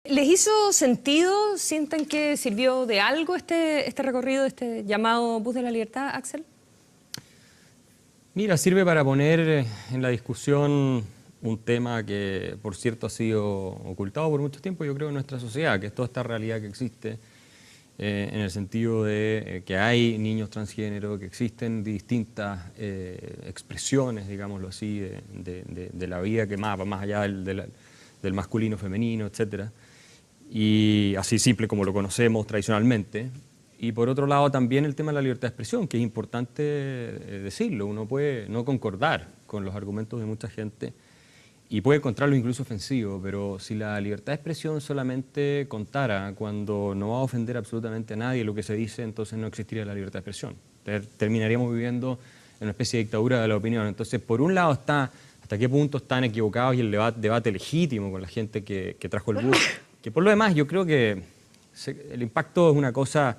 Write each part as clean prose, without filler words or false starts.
¿Les hizo sentido? ¿Sienten que sirvió de algo este recorrido, este llamado Bus de la Libertad, Axel? Mira, sirve para poner en la discusión un tema que, por cierto, ha sido ocultado por mucho tiempo, yo creo, en nuestra sociedad, que es toda esta realidad que existe, en el sentido de que hay niños transgénero, que existen distintas expresiones, digámoslo así, de la vida que va más allá del masculino, femenino, etcétera, y así simple como lo conocemos tradicionalmente. Y por otro lado también el tema de la libertad de expresión, que es importante decirlo. Uno puede no concordar con los argumentos de mucha gente y puede encontrarlo incluso ofensivo, pero si la libertad de expresión solamente contara cuando no va a ofender absolutamente a nadie lo que se dice, entonces no existiría la libertad de expresión. Terminaríamos viviendo en una especie de dictadura de la opinión. Entonces, por un lado está hasta qué punto están equivocados y el debate legítimo con la gente que trajo el bus, que por lo demás yo creo que el impacto es una cosa,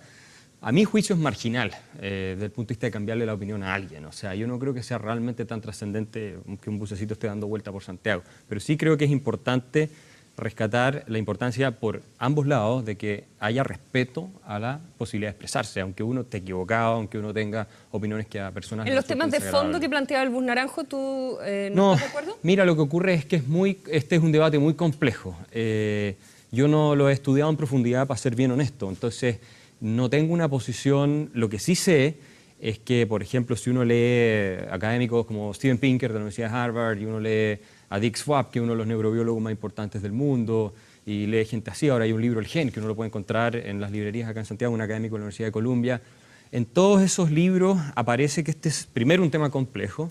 a mi juicio es marginal, desde el punto de vista de cambiarle la opinión a alguien. O sea, yo no creo que sea realmente tan trascendente que un bucecito esté dando vuelta por Santiago, pero sí creo que es importante rescatar la importancia por ambos lados de que haya respeto a la posibilidad de expresarse, aunque uno esté equivocado, aunque uno tenga opiniones que a personas... En los temas de fondo que planteaba el bus naranjo, ¿tú no estás de acuerdo? Mira, lo que ocurre es que este es un debate muy complejo. Yo no lo he estudiado en profundidad, para ser bien honesto, entonces no tengo una posición. Lo que sí sé es que, por ejemplo, si uno lee académicos como Steven Pinker de la Universidad de Harvard y uno lee a Dick Swab, que es uno de los neurobiólogos más importantes del mundo, y lee gente así, ahora hay un libro, El Gen, que uno lo puede encontrar en las librerías acá en Santiago, un académico de la Universidad de Columbia. En todos esos libros aparece que este es, primero, un tema complejo.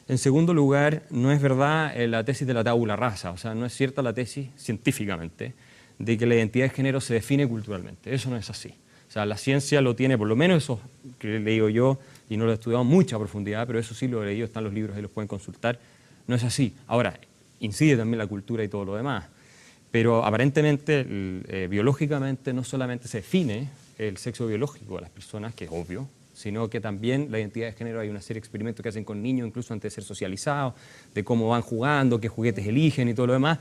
En segundo lugar, no es verdad la tesis de la tabula rasa, o sea, no es cierta la tesis científicamente de que la identidad de género se define culturalmente. Eso no es así. O sea, la ciencia lo tiene, por lo menos eso que he leído yo, y no lo he estudiado en mucha profundidad, pero eso sí lo he leído, están los libros, ahí los pueden consultar. No es así. Ahora, incide también la cultura y todo lo demás. Pero aparentemente, biológicamente, no solamente se define el sexo biológico de las personas, que es obvio, sino que también la identidad de género, hay una serie de experimentos que hacen con niños, incluso antes de ser socializados, de cómo van jugando, qué juguetes eligen y todo lo demás.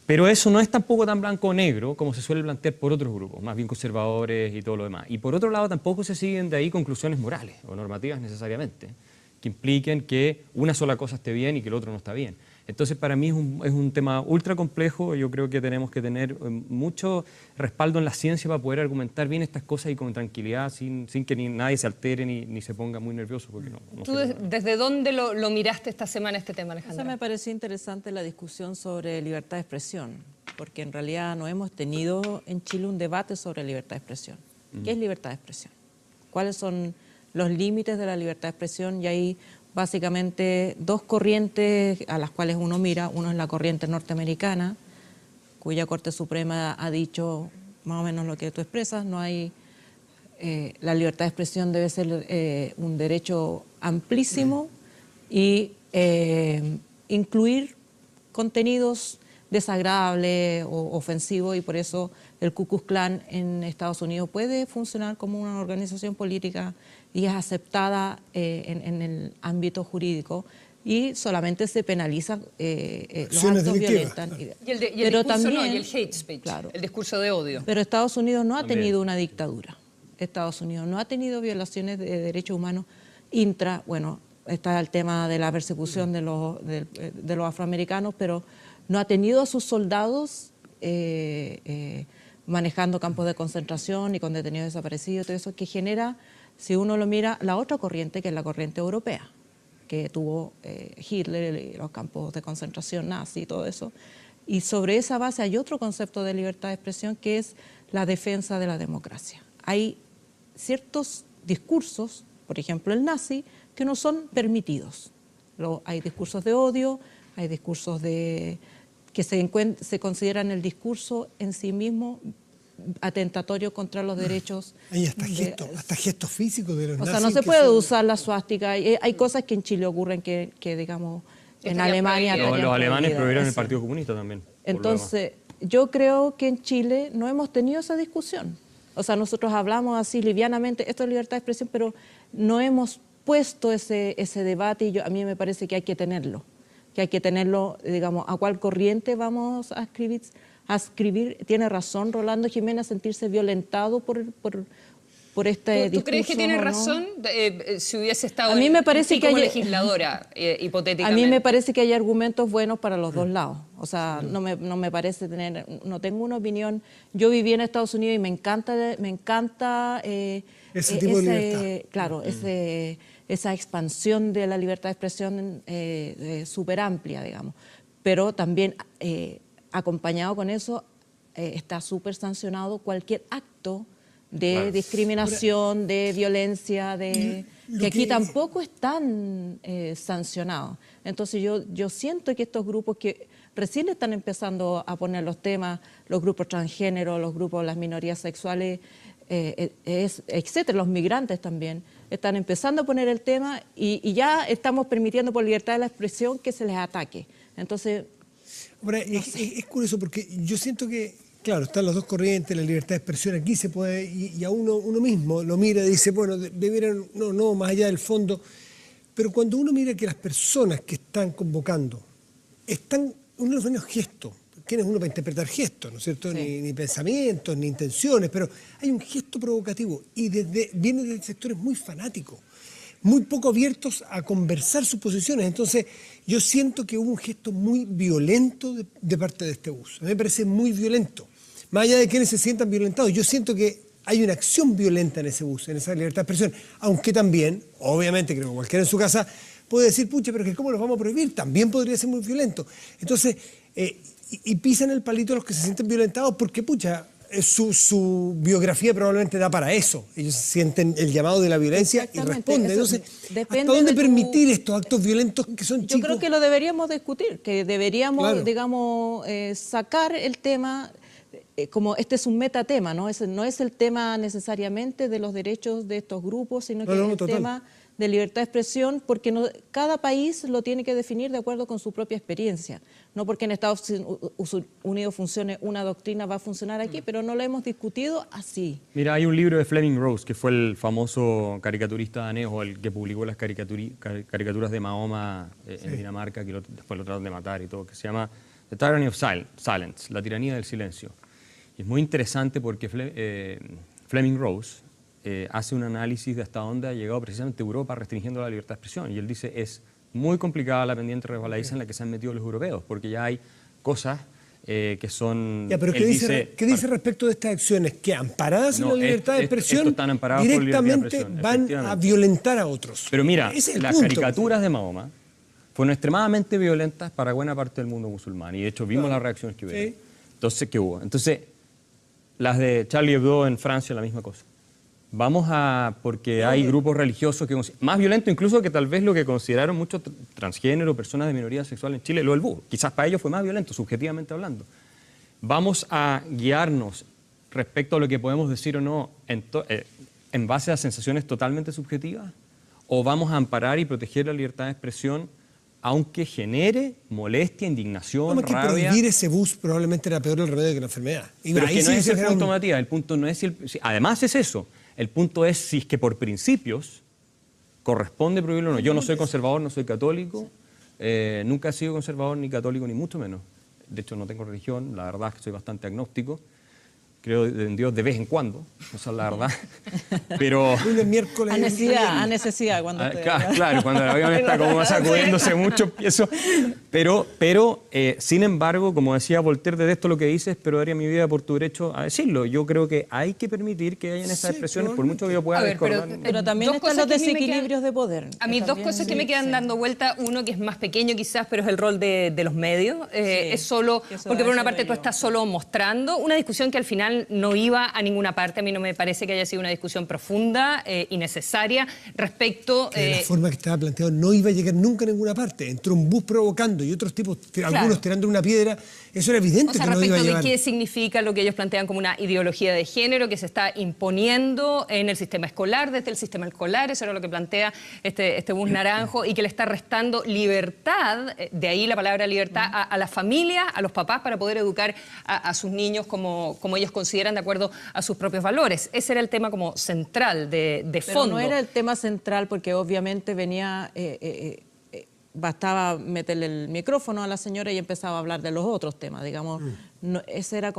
Pero eso no es tampoco tan blanco o negro como se suele plantear por otros grupos, más bien conservadores y todo lo demás. Y por otro lado tampoco se siguen de ahí conclusiones morales o normativas necesariamente, que impliquen que una sola cosa esté bien y que el otro no está bien. Entonces para mí es un tema ultra complejo. Yo creo que tenemos que tener mucho respaldo en la ciencia para poder argumentar bien estas cosas y con tranquilidad, sin que nadie se altere ni se ponga muy nervioso. Porque no ¿Tú desde dónde lo miraste esta semana, este tema, Alejandra? Me pareció interesante la discusión sobre libertad de expresión, porque en realidad no hemos tenido en Chile un debate sobre libertad de expresión. ¿Qué es libertad de expresión? ¿Cuáles son los límites de la libertad de expresión? Y hay básicamente dos corrientes a las cuales uno mira. Uno es la corriente norteamericana, cuya Corte Suprema ha dicho más o menos lo que tú expresas. No hay, la libertad de expresión debe ser un derecho amplísimo y incluir contenidos desagradables o ofensivos, y por eso el Ku Klux Klan en Estados Unidos puede funcionar como una organización política y es aceptada en el ámbito jurídico, y solamente se penaliza los actos violentos. Y el discurso también, no, y el hate speech, claro, el discurso de odio. Pero Estados Unidos no ha tenido una dictadura. Estados Unidos no ha tenido violaciones de derechos humanos bueno, está el tema de la persecución de los afroamericanos, pero no ha tenido a sus soldados manejando campos de concentración y con detenidos desaparecidos, todo eso que genera, si uno lo mira, la otra corriente, que es la corriente europea, que tuvo Hitler, los campos de concentración nazi y todo eso. Y sobre esa base hay otro concepto de libertad de expresión, que es la defensa de la democracia. Hay ciertos discursos, por ejemplo el nazi, que no son permitidos. Hay discursos de odio, hay discursos que se consideran el discurso en sí mismo atentatorio contra los derechos. Hay hasta gestos físicos de los nazis. O sea, no se puede usar la suástica. Hay cosas que en Chile ocurren que digamos, en Alemania... Los alemanes prohibieron el Partido Comunista también. Entonces, yo creo que en Chile no hemos tenido esa discusión. O sea, nosotros hablamos así livianamente, esto es libertad de expresión, pero no hemos puesto ese debate, y a mí me parece que hay que tenerlo, digamos, a cuál corriente vamos a a escribir. Tiene razón Rolando Jiménez a sentirse violentado por este discurso. ¿Tú crees que tiene ¿no? razón? Si hubiese estado A mí me parece sí, que como hay- legisladora, A hipotéticamente. mí me parece que hay argumentos buenos para los dos lados. O sea, no me parece no tengo una opinión. Yo viví en Estados Unidos y me encanta Ese tipo de libertad. Claro, esa expansión de la libertad de expresión súper amplia, digamos. Pero también acompañado con eso está súper sancionado cualquier acto de discriminación, de violencia, que aquí tampoco están sancionados. Entonces yo siento que estos grupos que recién están empezando a poner los temas, los grupos transgénero, los grupos de las minorías sexuales, etcétera, los migrantes también, están empezando a poner el tema y ya estamos permitiendo por libertad de la expresión que se les ataque. Entonces... Ahora, es curioso porque yo siento que, claro, están las dos corrientes, la libertad de expresión aquí se puede, y a uno mismo lo mira y dice, bueno, debieran, no, más allá del fondo, pero cuando uno mira que las personas que están convocando uno los ve en los gestos, ¿quién es uno para interpretar gestos, no es cierto? Sí. Ni pensamientos, ni intenciones, pero hay un gesto provocativo y viene de sectores muy fanáticos, muy poco abiertos a conversar sus posiciones. Entonces, yo siento que hubo un gesto muy violento de parte de este bus. A mí me parece muy violento. Más allá de quienes se sientan violentados, yo siento que hay una acción violenta en ese bus, en esa libertad de expresión. Aunque también, obviamente, creo que cualquiera en su casa puede decir, pucha, pero es que ¿cómo los vamos a prohibir? También podría ser muy violento. Entonces, y pisan el palito a los que se sienten violentados porque, pucha, su biografía probablemente da para eso. Ellos sienten el llamado de la violencia y Exactamente, responden. eso Entonces, depende ¿hasta dónde de tu- permitir estos actos violentos que son Yo chicos? creo que lo deberíamos discutir, que deberíamos, Claro. digamos, sacar el tema, como este es un metatema, ¿no? No es el tema necesariamente de los derechos de estos grupos, sino que No, es el total. tema de libertad de expresión, porque cada país lo tiene que definir de acuerdo con su propia experiencia. No porque en Estados Unidos funcione una doctrina, va a funcionar aquí, pero no lo hemos discutido así. Mira, hay un libro de Fleming Rose, que fue el famoso caricaturista danés o el que publicó las caricaturas de Mahoma en Dinamarca, que después lo trataron de matar y todo, que se llama The Tyranny of Silence, la tiranía del silencio. Y es muy interesante porque Fleming Rose hace un análisis de hasta dónde ha llegado precisamente Europa restringiendo la libertad de expresión. Y él dice, es muy complicada la pendiente resbaladiza en la que se han metido los europeos, porque ya hay cosas que son... Ya, pero él ¿qué dice respecto de estas acciones? Que amparadas en No, la libertad de expresión estos están amparados por libertad de directamente expresión, van a efectivamente. violentar a otros. Pero mira, Ese es el las punto. caricaturas de Mahoma fueron extremadamente violentas para buena parte del mundo musulmán. Y de hecho vimos las reacciones que hubo. Sí. Entonces, ¿qué hubo? Entonces, las de Charlie Hebdo en Francia, la misma cosa. Porque hay grupos religiosos que más violentos incluso que tal vez lo que consideraron muchos transgénero, personas de minoría sexual en Chile, lo del búho. Quizás para ellos fue más violento, subjetivamente hablando. Vamos a guiarnos respecto a lo que podemos decir o no en base a sensaciones totalmente subjetivas, o vamos a amparar y proteger la libertad de expresión aunque genere molestia, indignación, Como que rabia. prohibir ese bus probablemente era peor el remedio que la enfermedad. Y Pero ahí es que no sí es se el genera punto, un- Matías. El punto no es además es eso. El punto es si es que por principios corresponde prohibirlo o no. Yo no soy conservador, no soy católico. Nunca he sido conservador ni católico, ni mucho menos. De hecho, no tengo religión. La verdad es que soy bastante agnóstico. Creo en Dios de vez en cuando. Esa es la verdad. Pero... Lunes, miércoles. A necesidad cuando Ah, te- claro, cuando el avión está como sacudiéndose mucho, empiezo. Pero sin embargo, como decía Voltaire, de esto lo que dices, pero daría mi vida por tu derecho a decirlo. Yo creo que hay que permitir que hayan estas Sí, expresiones, por mucho que yo pueda A ver, pero- discordar. Pero también Dos están cosas los que a mí me desequilibrios quedan- de poder. A mí dos También, cosas que sí, me quedan sí. dando vuelta, uno que es más pequeño quizás, pero es el rol de los medios. Es solo, que eso porque por a una eso parte tú vengo. estás solo mostrando una discusión que al final no iba a ninguna parte. A mí no me parece que haya sido una discusión profunda y necesaria respecto... Que de la forma que estaba planteado no iba a llegar nunca a ninguna parte. Entró un bus provocando y otros tipos, algunos tirando una piedra. Eso era evidente O sea, que no iba a respecto de llevar. qué significa lo que ellos plantean como una ideología de género que se está imponiendo en el sistema escolar, desde el sistema escolar, eso era lo que plantea este bus naranjo, y que le está restando libertad, de ahí la palabra libertad, a las familias, a los papás, para poder educar a sus niños como ellos consideran de acuerdo a sus propios valores. Ese era el tema como central, de Pero fondo. no era el tema central porque obviamente venía, bastaba meterle el micrófono a la señora y empezaba a hablar de los otros temas, digamos. ese era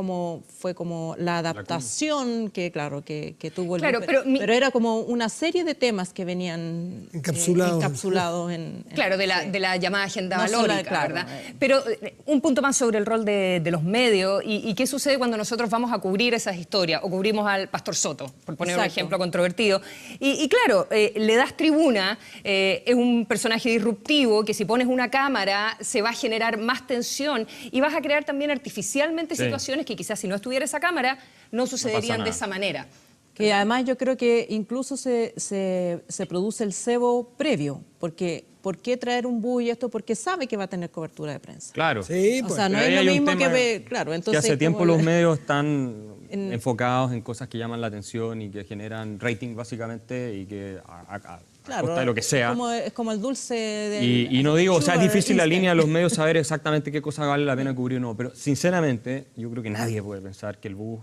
fue como la adaptación que, claro, que tuvo el Claro, libro, pero era como una serie de temas que venían encapsulados en claro, de la llamada agenda No solo, valórica, claro, ¿verdad? Pero un punto más sobre el rol de los medios y qué sucede cuando nosotros vamos a cubrir esas historias o cubrimos al Pastor Soto, por poner un Exacto. ejemplo controvertido. Y claro, le das tribuna, es un personaje disruptivo que si pones una cámara se va a generar más tensión y vas a crear también artificialmente situaciones que quizás si no estuviera esa cámara no sucederían de esa manera. Que además yo creo que incluso se produce el cebo previo, porque ¿por qué traer un bus y esto? Porque sabe que va a tener cobertura de prensa. Claro. Sí, pues. O sea, no Pero es ahí lo hay un mismo tema que... Claro, entonces... Que hace tiempo como los medios están enfocados en cosas que llaman la atención y que generan rating básicamente y que a costa de lo que sea. Es como el dulce del... Y no digo, o sea, es sugar difícil la instant. línea de los medios saber exactamente qué cosa vale la pena cubrir o no, pero sinceramente yo creo que nadie puede pensar que el bus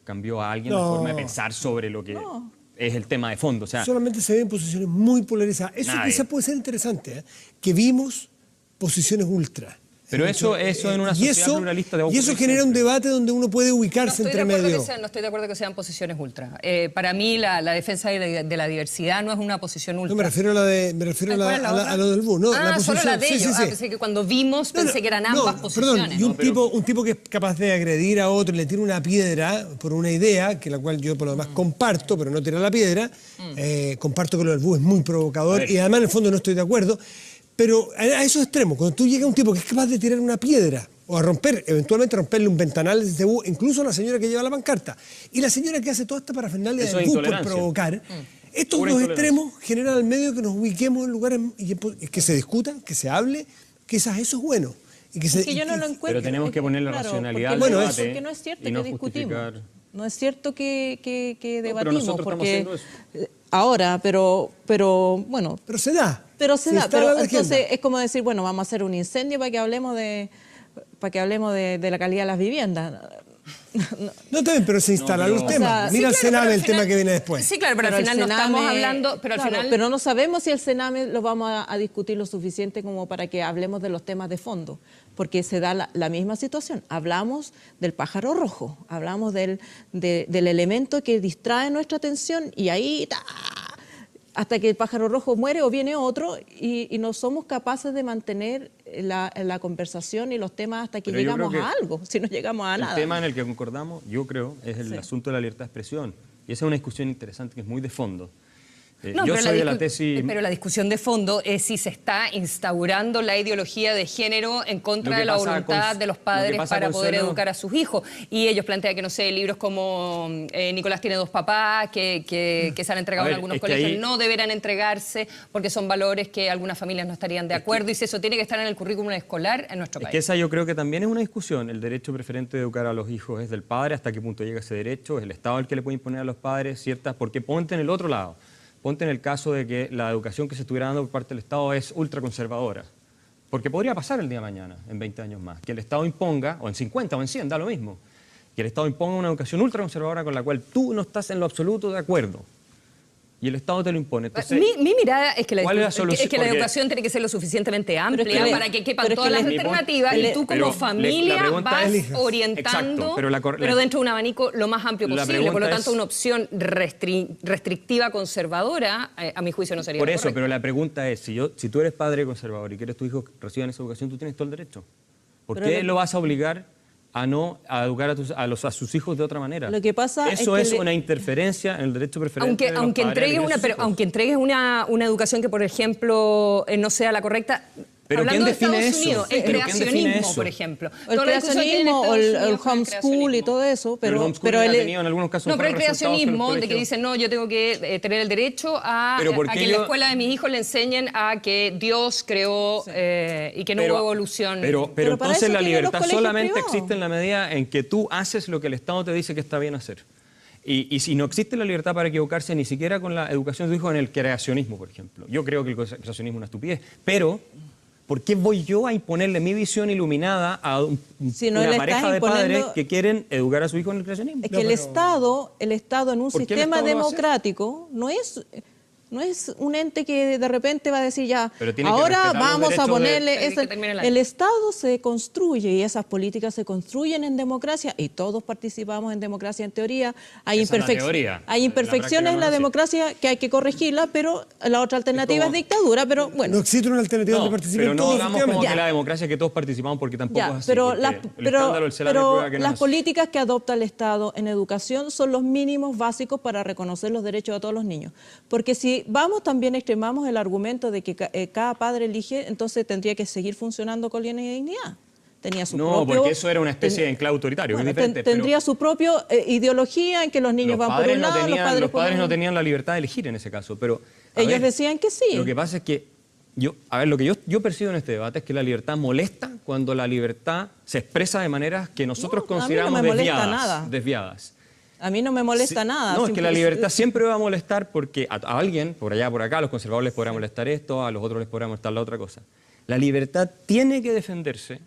cambió a alguien la forma de pensar sobre lo que es el tema de fondo. O sea, solamente se ven posiciones muy polarizadas. Eso Nadie. quizás puede ser interesante, que vimos posiciones ultra. pero eso en una sociedad pluralista de Y eso genera un debate donde uno puede ubicarse entre medio. No estoy de acuerdo que sean posiciones ultra. Para mí la defensa de la diversidad no es una posición ultra. No, me refiero a lo del bus. No, Ah, la posición, solo la de ellos. sí. Pensé que cuando vimos pensé que eran ambas posiciones. Perdón, y un tipo que es capaz de agredir a otro y le tira una piedra por una idea, que la cual yo por lo demás comparto, pero no tira la piedra, comparto que lo del bus es muy provocador y además en el fondo no estoy de acuerdo, pero a esos extremos, cuando tú llegas a un tipo que es capaz de tirar una piedra o a eventualmente romperle un ventanal de ese bus, incluso a la señora que lleva la pancarta, y la señora que hace toda esta parafernalia Eso del es bus por intolerancia. provocar, estos Pura dos intolerancia. extremos generan al medio que nos ubiquemos en lugares que se discuta, que se hable, quizás eso es bueno. Y Es que yo no lo encuentro. Pero tenemos que poner la claro, racionalidad porque al no, debate porque no es cierto y no que discutimos. justificar. No es cierto que pero debatimos. nosotros estamos porque haciendo eso. ahora, pero bueno. Pero se da. Pero se da. instala Pero la entonces agenda. es como decir, bueno, vamos a hacer un incendio para que hablemos de la calidad de las viviendas. No también, pero se instala pero- los temas. O sea, Mira el sí, claro, Sename, pero el al tema final- que viene después. Sí, claro, pero al el final no estamos Sename- hablando, pero al claro, final... pero no sabemos si el Sename lo vamos a discutir lo suficiente como para que hablemos de los temas de fondo, porque se da la misma situación. Hablamos del pájaro rojo, hablamos del elemento que distrae nuestra atención y ahí hasta que el pájaro rojo muere o viene otro y no somos capaces de mantener la conversación y los temas hasta que Pero yo llegamos creo a que algo, si no llegamos a nada. El tema en el que concordamos, yo creo, es el asunto de la libertad de expresión. Y esa es una discusión interesante que es muy de fondo. No, yo pero soy de la tesis... Pero la discusión de fondo es si se está instaurando la ideología de género en contra Lo que de la pasa voluntad con- de los lo que padres pasa, para poder Consuelo- educar a sus hijos. Y ellos plantean que, no sé, libros como Nicolás tiene dos papás, que se han entregado A ver, en algunos es que colegios, ahí- no deberán entregarse porque son valores que algunas familias no estarían de acuerdo. Y si eso tiene que estar en el currículum escolar en nuestro Es país. que esa yo creo que también es una discusión. El derecho preferente de educar a los hijos es del padre, hasta qué punto llega ese derecho, es el Estado el que le puede imponer a los padres ciertas... Porque ponte en el otro lado, ponte en el caso de que la educación que se estuviera dando por parte del Estado es ultraconservadora. Porque podría pasar el día de mañana, en 20 años más, que el Estado imponga, o en 50 o en 100, da lo mismo, que el Estado imponga una educación ultraconservadora con la cual tú no estás en lo absoluto de acuerdo. Y el Estado te lo impone. Entonces, Mi mirada es que la, ¿cuál es la solución? es que la Porque- educación tiene que ser lo suficientemente amplia Pero es que para que quepan pero es que todas las mi punto- alternativas y tú pero como la familia pregunta vas es- orientando, Exacto, pero dentro de un abanico lo más amplio La posible. Por lo pregunta tanto, es- una opción restrictiva, conservadora, a mi juicio no sería por la eso, correcta. pero la pregunta es, si tú eres padre conservador y quieres que tus hijos reciban esa educación, tú tienes todo el derecho. ¿Por Pero qué lo vas a obligar a educar a sus hijos de otra manera? Lo que pasa eso es que una interferencia en el derecho preferente de los Aunque padres a entregues vivir sus hijos. aunque entregues una educación que, por ejemplo, no sea la correcta. Pero hablando ¿quién de Estados define eso? Unidos, el ¿Pero quién define creacionismo, eso? por ejemplo. El Toda la discusión que hay en creacionismo o Estados el Unidos con homeschool y creacionismo. todo eso, Pero el pero homeschooling ha tenido en algunos casos No, pero el mejores resultados que los creacionismo de que colegios. dicen, no, yo tengo que tener el derecho Pero ¿por a qué que en la yo- escuela de mis hijos le enseñen a que Dios creó y que no hubo evolución. Pero Pero para entonces eso la tienen los libertad colegios solamente privados. existe en la medida en que tú haces lo que el Estado te dice que está bien hacer. Y si no existe la libertad para equivocarse ni siquiera con la educación de tu hijo en el creacionismo, por ejemplo. Yo creo que el creacionismo es una estupidez, pero ¿por qué voy yo a imponerle mi visión iluminada a Si no una le pareja estás de padres imponiendo- que quieren educar a su hijo en el creacionismo? Es que el Estado en un ¿Por qué el sistema Estado lo hace? democrático no es... No es un ente que de repente va a decir ya, Pero tiene que ahora respetar los vamos a derechos ponerle... de- que termine el año. El Estado se construye y esas políticas se construyen en democracia y todos participamos en democracia en teoría. Hay, Esa es la teoría. hay imperfecciones en la práctica no es así. democracia que hay que corregirla, pero la otra alternativa es, dictadura, pero bueno. No existe una alternativa No, donde participen pero no todos. hagamos como efectivamente. que la democracia que todos participamos, porque tampoco Ya, es así. pero porque las, el escándalo del CELAM pero prueba que no las es así. políticas que adopta el Estado en educación son los mínimos básicos para reconocer los derechos de todos los niños. Porque si vamos también extremamos el argumento de que cada padre elige, entonces tendría que seguir funcionando con línea de dignidad. Tenía su No, propio, porque eso era una especie de enclave autoritario, bueno, es diferente. pero tendría su propia ideología en que los niños van por un lado, los padres los por padres otro. no tenían la libertad de elegir en ese caso, pero a Ellos ver, decían que sí. Lo que pasa es que lo que yo percibo en este debate es que la libertad molesta cuando la libertad se expresa de maneras que nosotros No, a mí no consideramos me molesta nada. desviadas. A mí no me molesta Sí, nada. No, es que la simple- libertad siempre va a molestar porque a alguien, por allá, por acá, a los conservadores les podrá molestar esto, a los otros les podrá molestar la otra cosa. La libertad tiene que defenderse,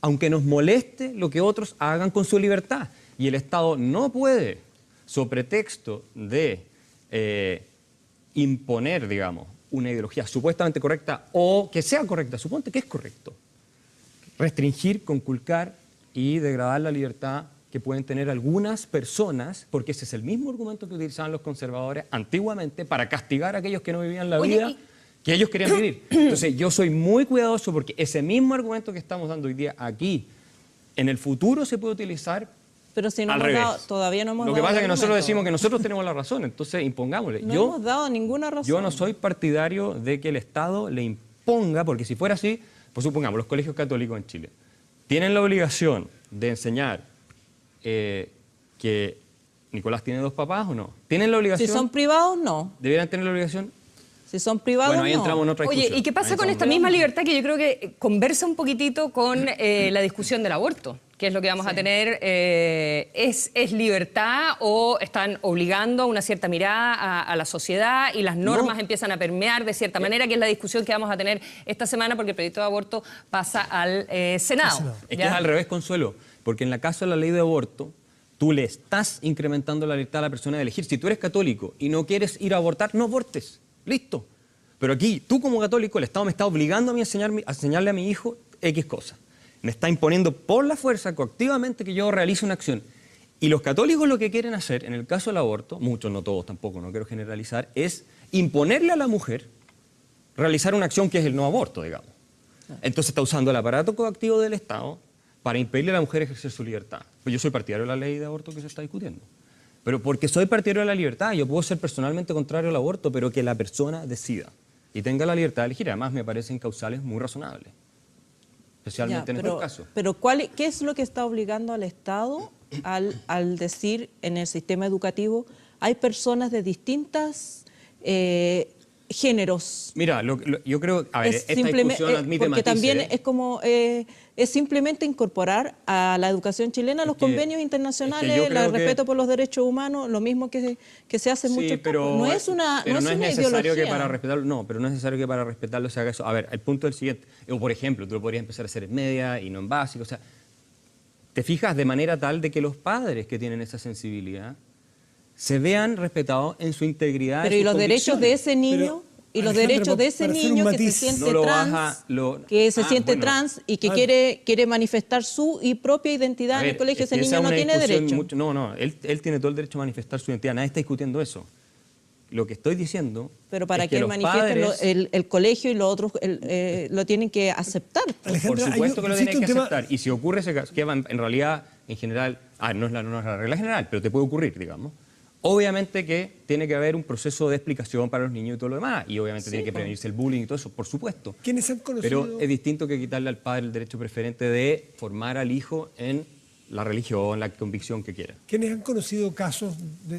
aunque nos moleste lo que otros hagan con su libertad. Y el Estado no puede, sobre pretexto de imponer, digamos, una ideología supuestamente correcta o que sea correcta, suponte que es correcto, restringir, conculcar y degradar la libertad que pueden tener algunas personas, porque ese es el mismo argumento que utilizaban los conservadores antiguamente para castigar a aquellos que no vivían la Oye, vida que ellos querían vivir. Entonces yo soy muy cuidadoso porque ese mismo argumento que estamos dando hoy día aquí, en el futuro se puede utilizar Pero si no al hemos revés. dado, todavía no hemos Lo dado que pasa es el que nosotros argumento. decimos que nosotros tenemos la razón, entonces impongámosle. No hemos dado ninguna razón. Yo no soy partidario de que el Estado le imponga, porque si fuera así, pues supongamos, los colegios católicos en Chile tienen la obligación de enseñar que Nicolás tiene 2 papás o no. ¿Tienen la obligación? Si son privados, no. ¿Debieran tener la obligación? Si son privados, Bueno, ahí no. entramos en otra discusión. Oye, ¿y qué pasa Ahí con esta entramos. misma libertad que yo creo que conversa un poquitito con la discusión del aborto? ¿Qué es lo que vamos a tener? ¿Es libertad o están obligando a una cierta mirada a la sociedad y las normas empiezan a permear de cierta manera? Que es la discusión que vamos a tener esta semana porque el proyecto de aborto pasa al Senado. Es que ¿ya? es al revés, Consuelo, porque en la caso de la ley de aborto, tú le estás incrementando la libertad a la persona de elegir. Si tú eres católico y no quieres ir a abortar, no abortes. Listo. Pero aquí, tú como católico, el Estado me está obligando a mí a enseñarle a mi hijo X cosa. Me está imponiendo por la fuerza, coactivamente, que yo realice una acción. Y los católicos lo que quieren hacer, en el caso del aborto, muchos, no todos tampoco, no quiero generalizar, es imponerle a la mujer realizar una acción que es el no aborto, digamos. Entonces está usando el aparato coactivo del Estado para impedirle a la mujer ejercer su libertad. Pues yo soy partidario de la ley de aborto que se está discutiendo. Pero porque soy partidario de la libertad, yo puedo ser personalmente contrario al aborto, pero que la persona decida y tenga la libertad de elegir. Además, me parecen causales muy razonables, especialmente Ya, en estos casos. Pero ¿qué es lo que está obligando al Estado al decir en el sistema educativo hay personas de distintas géneros? Mira, yo creo, a ver, esta discusión admite porque matices. también es como es simplemente incorporar a la educación chilena los que- convenios es internacionales, que yo creo el que- respeto por los derechos humanos, lo mismo que se hace en Sí, muchos pero campos. No es una, pero no es una necesario ideología. que para respetarlo, no, pero no es necesario que para respetarlo se haga eso. A ver, el punto es el siguiente. O por ejemplo, tú lo podrías empezar a hacer en media y no en básico. O sea, te fijas de manera tal de que los padres que tienen esa sensibilidad se vean respetados en su integridad. Pero en y sus los derechos de convicciones. ese niño Pero, y los Alejandra, derechos de ese para hacer un niño que se matiz. siente No lo trans, baja, que se siente bueno. trans y que Ah. quiere manifestar su propia identidad A en el ver, colegio, es ese que esa niño es no una tiene discusión derecho. mucho- no, él tiene todo el derecho a manifestar su identidad. Nadie está discutiendo eso. Lo que estoy diciendo Pero para es que que él los manifieste padres, el colegio y los otros lo tienen que aceptar. por Alejandra, hay supuesto un- que lo existe tienen que un tema- aceptar. Y si ocurre ese caso, que en realidad, en general, no es la regla general, pero te puede ocurrir, digamos. Obviamente que tiene que haber un proceso de explicación para los niños y todo lo demás. Y obviamente tiene que prevenirse el bullying y todo eso, por supuesto. ¿Quiénes han conocido? Pero es distinto que quitarle al padre el derecho preferente de formar al hijo en la religión, la convicción que quiera. Quienes han conocido casos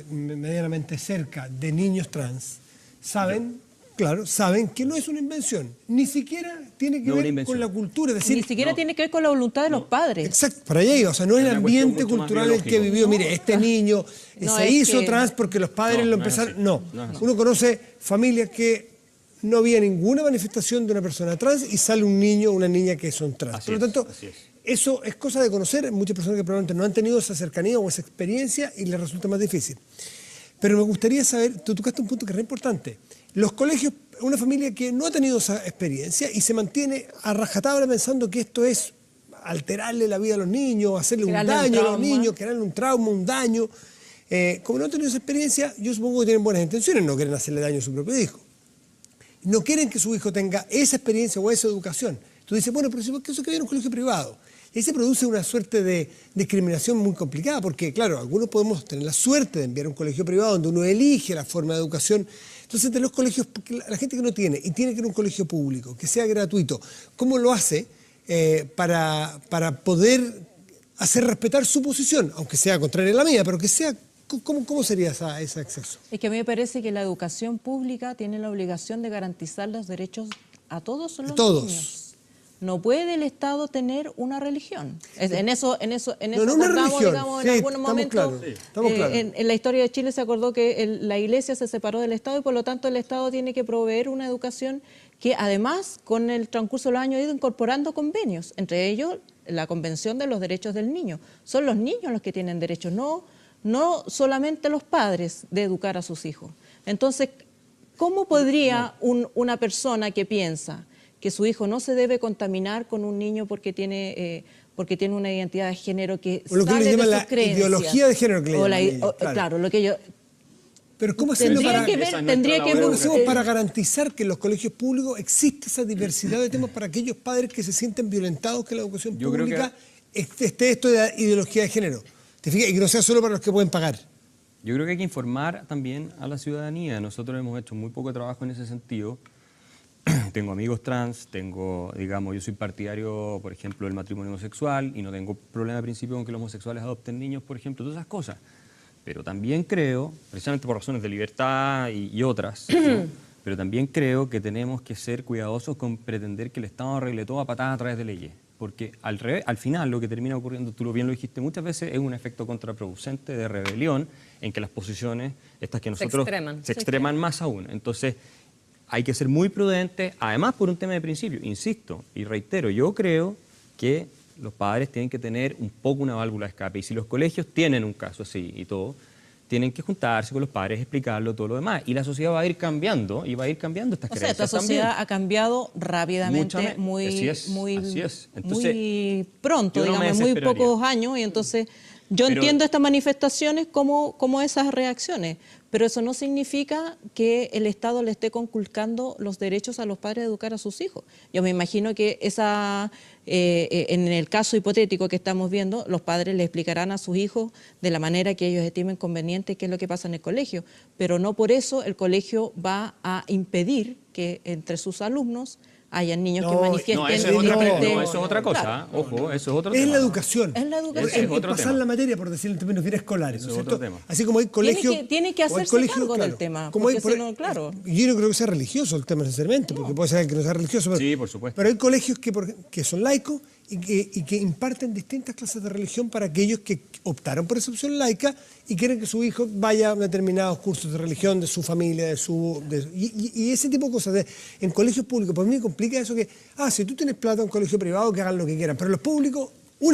medianamente cerca de niños trans saben, claro, saben que no es una invención, ni siquiera tiene que No una ver invención. con la cultura, es decir, Ni siquiera tiene que ver con la voluntad de los padres. exacto, para allá iba, o sea, no es el Es una cuestión ambiente mucho más cultural el que biológico. vivió, mire, este niño No, se es hizo que- trans porque los padres No, lo no es empezaron, así. no, No es así. uno conoce familias que no había ninguna manifestación de una persona trans y sale un niño o una niña que son trans. Así Por lo es, tanto, así es. eso es cosa de conocer, muchas personas que probablemente no han tenido esa cercanía o esa experiencia y les resulta más difícil. Pero me gustaría saber, tú tocaste un punto que es re importante, Los colegios, una familia que no ha tenido esa experiencia y se mantiene a rajatabla pensando que esto es alterarle la vida a los niños, hacerle un daño a los niños, crearle un trauma, un daño. Como no han tenido esa experiencia, yo supongo que tienen buenas intenciones, no quieren hacerle daño a su propio hijo. No quieren que su hijo tenga esa experiencia o esa educación. Tú dices, bueno, pero si eso que viene en un colegio privado. Y ahí se produce una suerte de discriminación muy complicada, porque claro, algunos podemos tener la suerte de enviar a un colegio privado donde uno elige la forma de educación. Entonces, de los colegios, la gente que no tiene y tiene que ir a un colegio público, que sea gratuito, ¿cómo lo hace para poder hacer respetar su posición, aunque sea contraria a la mía, pero que sea, ¿cómo sería ese acceso? Es que a mí me parece que la educación pública tiene la obligación de garantizar los derechos a todos los niños. No puede el Estado tener una religión. En eso no una religión. Digamos, en algunos momentos. Estamos claros. En la historia de Chile se acordó que la Iglesia se separó del Estado y por lo tanto el Estado tiene que proveer una educación que además con el transcurso de los años ha ido incorporando convenios, entre ellos la Convención de los Derechos del Niño. Son los niños los que tienen derechos, no solamente los padres de educar a sus hijos. Entonces, ¿cómo podría una persona que piensa que su hijo no se debe contaminar con un niño porque tiene una identidad de género que o lo que sale le llaman de la sus creencias? Ideología de género que le llaman ellos, claro, lo que yo... Pero ¿cómo hacerlo para garantizar que en los colegios públicos existe esa diversidad de temas para aquellos padres que se sienten violentados que la educación pública esté esto de la ideología de género? ¿Te fijas? Y que no sea solo para los que pueden pagar. Yo creo que hay que informar también a la ciudadanía. Nosotros hemos hecho muy poco trabajo en ese sentido. Tengo amigos trans, yo soy partidario, por ejemplo, del matrimonio homosexual y no tengo problema de principio con que los homosexuales adopten niños, por ejemplo, todas esas cosas. Pero también creo, precisamente por razones de libertad y otras, ¿no? Pero también creo que tenemos que ser cuidadosos con pretender que el Estado arregle todo a patadas a través de leyes. Porque al final lo que termina ocurriendo, tú bien lo dijiste muchas veces, es un efecto contraproducente de rebelión en que las posiciones, estas que nosotros, se extreman más aún. Entonces, hay que ser muy prudentes, además por un tema de principio, insisto y reitero, yo creo que los padres tienen que tener un poco una válvula de escape y si los colegios tienen un caso así y todo, tienen que juntarse con los padres, explicarlo, todo lo demás. Y la sociedad va a ir cambiando y va a ir cambiando estas creencias también. Esta sociedad ha cambiado rápidamente, muy pronto, digamos, en muy pocos años. Y entonces yo entiendo estas manifestaciones como esas reacciones, pero eso no significa que el Estado le esté conculcando los derechos a los padres de educar a sus hijos. Yo me imagino que en el caso hipotético que estamos viendo, los padres le explicarán a sus hijos de la manera que ellos estimen conveniente qué es lo que pasa en el colegio, pero no por eso el colegio va a impedir que entre sus alumnos hayan niños que manifiesten... eso es otra cosa, claro. Ojo, eso es otro tema. Es la educación. Es la educación. Es pasar la materia, por decirlo en términos bien escolares, ¿no es cierto? Tema. Así como hay colegios... Tiene que hacerse cargo del tema, porque si no, claro... Yo no creo que sea religioso el tema necesariamente, porque puede ser que no sea religioso, pero, sí, por supuesto. Pero hay colegios que son laicos y que imparten distintas clases de religión para aquellos que optaron por esa opción laica y quieren que su hijo vaya a determinados cursos de religión de su familia, y ese tipo de cosas. En colegios públicos, por mí me complica eso que, si tú tienes plata en un colegio privado, que hagan lo que quieran, pero los públicos,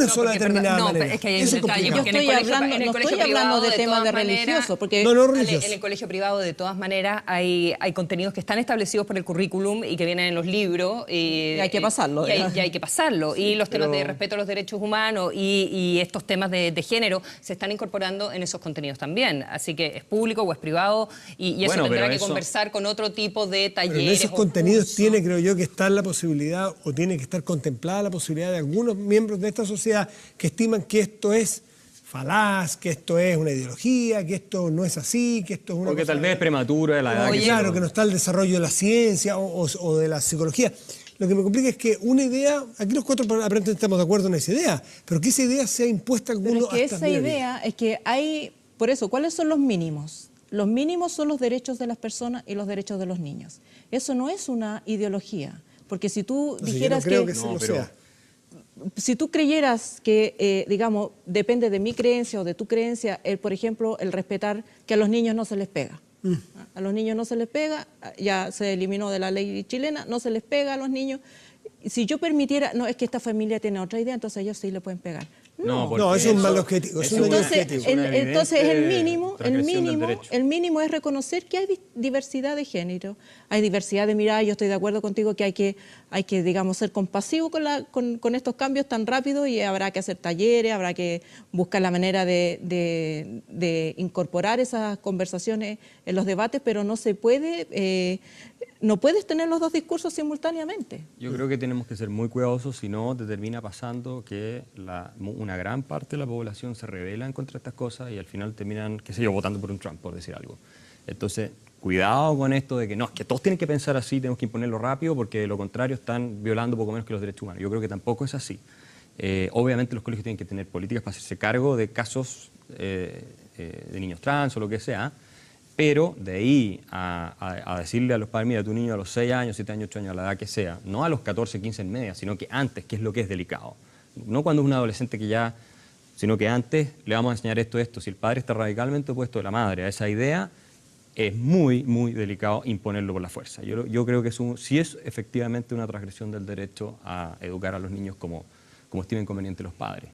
sola determinada manera. Es que hay un detalle, yo estoy hablando de temas de religioso, porque en el colegio privado de todas maneras hay contenidos que están establecidos por el currículum y que vienen en los libros y hay que pasarlo. Y hay que pasarlo. Y los temas de respeto a los derechos humanos y estos temas de género se están incorporando en esos contenidos también. Así que es público o es privado y eso tendrá que conversar con otro tipo de talleres. Pero en esos contenidos tiene, creo yo, que estar la posibilidad o tiene que estar contemplada la posibilidad de algunos miembros de esta sociedad que estiman que esto es falaz, que esto es una ideología, que esto no es así, que esto es una porque cosa... tal vez es prematuro de la edad. Claro, que no está el desarrollo de la ciencia o de la psicología. Lo que me complica es que una idea, aquí los cuatro aparentemente estamos de acuerdo en esa idea, pero que esa idea sea impuesta a alguno. Pero es que esa idea es que hay, por eso, ¿cuáles son los mínimos? Los mínimos son los derechos de las personas y los derechos de los niños. Eso no es una ideología, porque si tú dijeras si tú creyeras que, digamos, depende de mi creencia o de tu creencia, por ejemplo, el respetar que a los niños no se les pega. A los niños no se les pega, ya se eliminó de la ley chilena, no se les pega a los niños. Si yo permitiera, no, es que esta familia tiene otra idea, entonces ellos sí le pueden pegar. porque No, eso es un mal objetivo. Es un Entonces, objetivo. entonces el transgresión del derecho. mínimo es reconocer que hay diversidad de género, hay diversidad de miradas. Yo estoy de acuerdo contigo que hay que digamos, ser compasivo con estos cambios tan rápidos, y habrá que hacer talleres, habrá que buscar la manera de incorporar esas conversaciones en los debates, pero no se puede, no puedes tener los dos discursos simultáneamente. Yo creo que tenemos que ser muy cuidadosos, si no te termina pasando que una gran parte de la población se rebela en contra de estas cosas y al final terminan, qué sé yo, votando por un Trump, por decir algo. Entonces, cuidado con esto de que no, es que todos tienen que pensar así, tenemos que imponerlo rápido porque de lo contrario están violando poco menos que los derechos humanos. Yo creo que tampoco es así. Obviamente los colegios tienen que tener políticas para hacerse cargo de casos de niños trans o lo que sea, pero de ahí a decirle a los padres, mira, tu niño a los 6 años, 7 años, 8 años, a la edad que sea, no a los 14, 15 en media, sino que antes, que es lo que es delicado. No cuando es un adolescente que ya, sino que antes le vamos a enseñar esto. Si el padre está radicalmente opuesto de la madre a esa idea, es muy, muy delicado imponerlo por la fuerza. Yo creo que sí es efectivamente una transgresión del derecho a educar a los niños como estimen conveniente los padres.